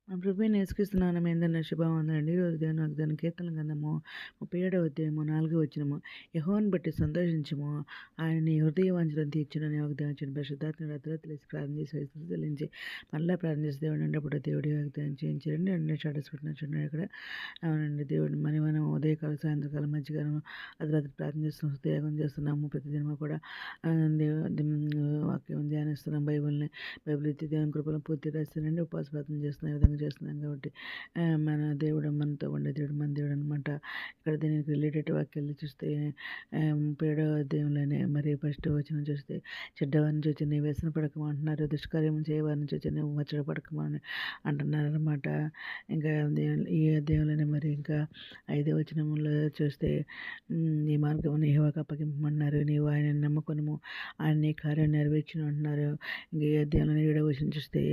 మా ప్రభువైన యేసుక్రీస్తు నామమున మీ అందరికీ శుభవందనాలండి. ఈరోజు దేవుని వాగ్దానం కీర్తనల గ్రంథము 37వ అధ్యాయము 4వ వచనము. యెహోవాను బట్టి సంతోషించుము, ఆయన నీ హృదయ వాంఛలను తీర్చునని వాగ్దానం ఇచ్చిన పరిశుద్ధాత్ముడు అతడు తెలిసి ప్రార్థన చేసి చెల్లించి మళ్ళా ప్రార్థన చేసి దేవుడు అన్నప్పుడు దేవుడి వాగ్దానం చేయించారండి. అన్ని స్టాటస్ పెట్టినట్టున్నాడు ఇక్కడ. అవునండి, దేవుడు మనం ఉదయకాలం సాయంత్రకాలం మధ్యకాలం అర్ధరాత్రి ప్రార్థన చేస్తున్నాం, హృదయాగం చేస్తున్నాము. ప్రతిదినము కూడా వాక్యం ధ్యానిస్తున్నాం. బైబిల్ ఎత్తి దేవుని కృపలను పూర్తి రాస్తానండి. ఉపవాస ప్రార్థన చేస్తున్న విధంగా చేస్తున్నాం కాబట్టి మన దేవుడు మనతో ఉండే దేవుడు మన దేవుడు అనమాట. ఇక్కడ దీనికి రిలేటెడ్ వాక్యాలు చూస్తే 37వ అధ్యాయంలోనే మరి ఫస్ట్ వచనం చూస్తే చెడ్డవారిని చూచి నీ వ్యసన పడకము అంటున్నారు, దుష్కార్యం చేయవారిని చూచి నువ్వు మచ్చడ పడకము అని అంటున్నారు అనమాట. ఇంకా ఈ అధ్యాయంలోనే మరి ఇంకా 5వ వచనంలో చూస్తే నీ మార్గమును యెహోవాకు అప్పగింపమన్నారు, నీవు ఆయన నమ్ముకొనుము, ఆయన నీ కార్యం నెరవేర్చును అంటున్నారు. ఇంకా ఈ అధ్యాయంలో 7వ వచనం చూస్తే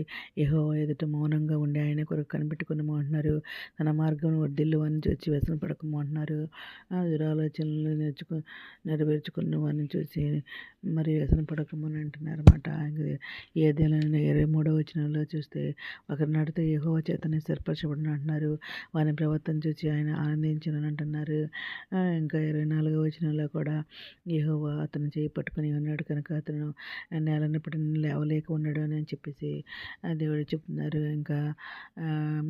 యెహోవా ఎదుట మౌనంగా ఉండి ఆయన కొరకు కనిపెట్టుకున్నాము అంటున్నారు. తన మార్గం వర్ధిల్లు అని చూసి వ్యసన పడకము అంటున్నారు. దురాలోచనలు నెరవేర్చుకున్నాము అని చూసి మరి వ్యసన పడకము అని అంటున్నారు అన్నమాట. ఈ అధ్యాయంలో 23వ వచనంలో చూస్తే ఒకరి నడితే యెహోవా చేతనే స్థిరపరచబడిన అంటున్నారు. వాని ప్రవర్తన చూసి ఆయన ఆనందించను అంటున్నారు. ఇంకా 24వ వచనంలో కూడా యెహోవా అతను చేయి పట్టుకుని ఉన్నాడు కనుక అతను నేలనప్పటి లేవలేక ఉన్నాడు అని చెప్పేసి దేవుడు చెప్తున్నారు. ఇంకా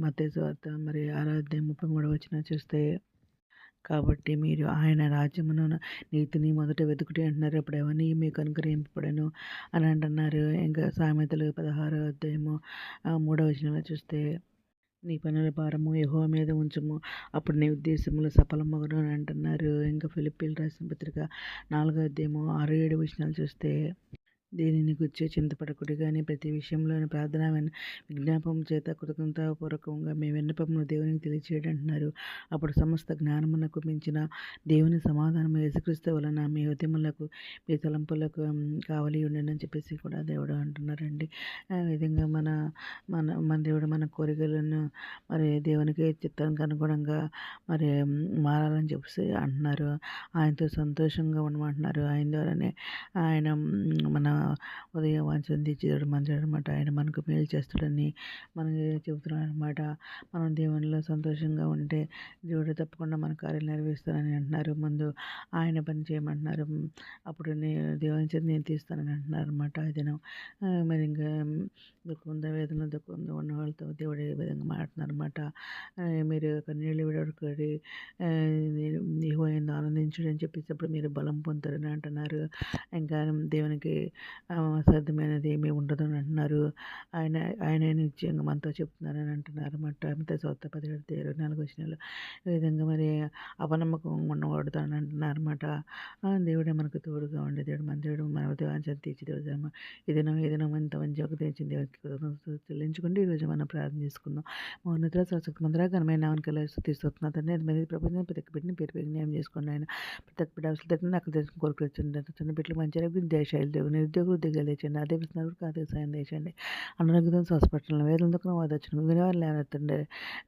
మత్తయి సువార్త మరి 6వ అధ్యాయం 33వ వచనం చూస్తే కాబట్టి మీరు ఆయన రాజ్యమును నీతిని మొదట వెతుకుటి అంటున్నారు, అప్పుడు అవన్నీ మీకు అనుగ్రహింపబడను అని అంటున్నారు. ఇంకా సామెతలు 16వ అధ్యాయము 3వ వచనంలో చూస్తే నీ పనుల భారము యెహోవా మీద ఉంచుము, అప్పుడు నీ ఉద్దేశములు సఫలమగును అని అంటున్నారు. ఇంకా ఫిలిప్పీయులకు రాసిన పత్రిక 4వ అధ్యాయము 6, 7 వచనాలు చూస్తే దీనిని గుర్చి చింతపడకుడి కానీ ప్రతి విషయంలోని ప్రార్థన విజ్ఞాపం చేత కృతజ్ఞతాపూర్వకంగా మీ విన్నపమును దేవునికి తెలియచేయండి అంటున్నారు. అప్పుడు సమస్త జ్ఞానమునకు మించిన దేవుని సమాధానం యేసుక్రీస్తు వలన మీ ఉద్యములకు మీ తలంపులకు కావలి ఉండని చెప్పేసి కూడా దేవుడు అంటున్నారండి. ఆ విధంగా మన మన మన దేవుడు మన కోరికలను మరి దేవునికి చిత్తానికి అనుగుణంగా మరి మారాలని చెప్పేసి అంటున్నారు. ఆయనతో సంతోషంగా ఉండమంటున్నారు. ఆయన ద్వారానే ఆయన మన ఉదయం వాంఛన తీర్చేవాడు మంచివాడు అనమాట. ఆయన మనకు మేలు చేస్తాడని మనకి చెబుతున్నాడు అనమాట. మనం దేవునిలో సంతోషంగా ఉంటే దేవుడు తప్పకుండా మన కార్యాలు నెరవేరుస్తానని అంటున్నారు. ముందు ఆయన పని చేయమంటున్నారు, అప్పుడు దేవుని చేత నేను తీస్తానని అంటున్నారు అనమాట. దినం మరి ఇంకా దుఃఖంతో వేదన దుఃఖంతో ఉన్న వాళ్ళతో దేవుడు ఏ విధంగా మాట్లాడుతున్నారు అనమాట. మీరు కన్నీళ్ళు విడవడుకొని యెహోవా యందు ఆనందించుడు అని చెప్పేటప్పుడు మీరు బలం పొందుతారని అంటున్నారు. ఇంకా దేవునికి అసాధ్యమైనది ఏమీ ఉండదు అని అంటున్నారు. ఆయన నిశ్చయంగా మనతో చెప్తున్నారని అంటున్నారు అన్నమాట. మత్తయి సువార్త 17:24 వచనాలు. ఈ విధంగా మరి అపనమ్మకం ఉండకూడదు అని అంటున్నారు అన్నమాట. దేవుడే మనకు తోడుగా ఉండే దేవుడు, మన దేవుడు, మన వాంఛన తీర్చే దేవుడు. ఈ దినం ఇంత మంచి ఒక తెచ్చిన దేవుడికి కృతజ్ఞతలు చెల్లించుకుంటూ ఈరోజు మనం ప్రార్థన చేసుకుందాం. మౌనతలో సరస్వతి మందిరా ఘనమైన నామని తీస్తున్నా తండ్రి, అది మీద ప్రపంచం ప్రతి ఒక్క బిడ్డని పేరు పేరు న్యాయం చేసుకోండి. ఆయన ప్రతి ఒక్క బిడ్డ అవసరం తగ్గిన నాకు తెలిసిన కోరికలు వచ్చింది. చిన్న బిడ్డలు మంచి ఆరోగ్యం దేశాలు నిరుద్యోగ ఉద్యోగాలు తెచ్చండి. అదే ప్రశ్నలకు అదే సాయం తెచ్చండి. అనారోగ్యం హాస్పిటల్ వేదన దుఃఖం వాదొచ్చిన వినివారు లేనెత్తండి.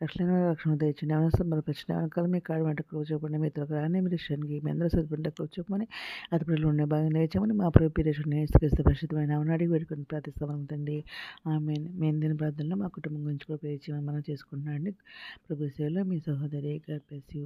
రక్షణ తెచ్చండి. అవసరం మరి ప్రశ్న వెనకాల మీ కాడు వెంట కూర్చోపండి. మీ త్వరగా రాని మీరు ఇష్టానికి మీ అందరూ సరిపడ్డ కూర్చోమని అది పిల్లలు ఉండే భాగం నేర్చామని మా ప్రిపరేషన్ నేర్చుకేస్తే పరిశుద్ధమైన అడిగి పెట్టుకుని ప్రార్థిస్తామండి. మేము దీని ప్రార్థనలో మా కుటుంబం గురించి కూడా ప్రేర్ చేయమని మనం చేసుకుంటున్నాం అండి. ప్రభు సేవలో మీ సహోదరి. God bless you.